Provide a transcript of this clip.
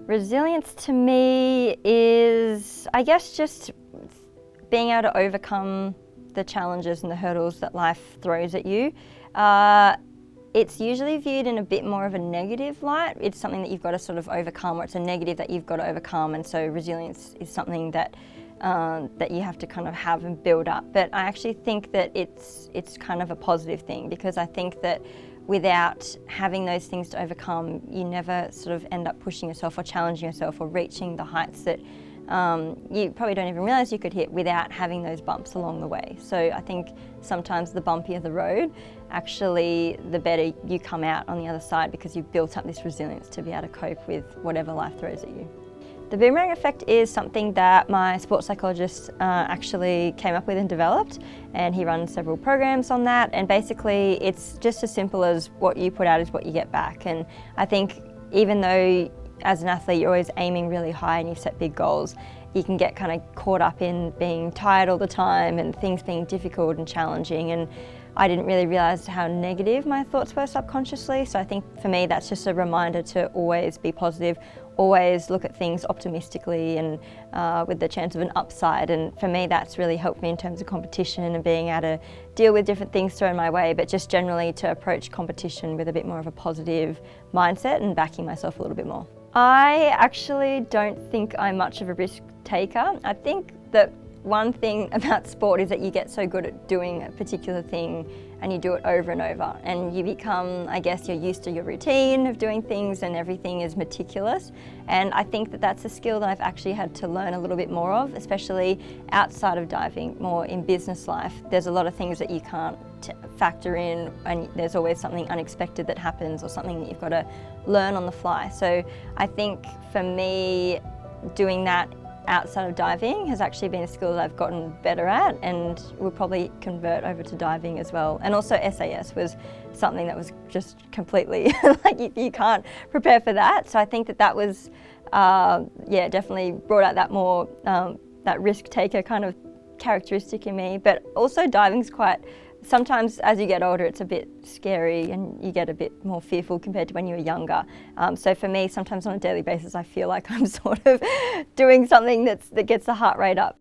Resilience to me is, I guess, just being able to overcome the challenges and the hurdles that life throws at you. It's usually viewed in a bit more of a negative light. It's something that you've got to sort of overcome, or it's a negative that you've got to overcome, and so resilience is something that that you have to kind of have and build up. But I actually think that it's kind of a positive thing, because I think that without having those things to overcome, you never sort of end up pushing yourself or challenging yourself or reaching the heights that you probably don't even realize you could hit without having those bumps along the way. So I think sometimes the bumpier the road, actually the better you come out on the other side, because you've built up this resilience to be able to cope with whatever life throws at you. The Boomerang Effect is something that my sports psychologist actually came up with and developed, and he runs several programs on that, and basically it's just as simple as what you put out is what you get back. And I think even though as an athlete you're always aiming really high and you set big goals, you can get kind of caught up in being tired all the time and things being difficult and challenging, and I didn't really realise how negative my thoughts were subconsciously. So I think for me that's just a reminder to always be positive, always look at things optimistically and with the chance of an upside. And for me that's really helped me in terms of competition and being able to deal with different things thrown my way, but just generally to approach competition with a bit more of a positive mindset and backing myself a little bit more. I actually don't think I'm much of a risk taker. I think that one thing about sport is that you get so good at doing a particular thing and you do it over and over, and you become, I guess, you're used to your routine of doing things and everything is meticulous. And I think that that's a skill that I've actually had to learn a little bit more of, especially outside of diving, more in business life. There's a lot of things that you can't factor in, and there's always something unexpected that happens or something that you've got to learn on the fly. So I think for me, doing that outside of diving has actually been a skill that I've gotten better at, and will probably convert over to diving as well. And also SAS was something that was just completely like you can't prepare for that. So I think that was yeah, definitely brought out that more that risk taker kind of characteristic in me. But also diving's quite, sometimes as you get older it's a bit scary and you get a bit more fearful compared to when you were younger. So for me, sometimes on a daily basis I feel like I'm sort of doing something that gets the heart rate up.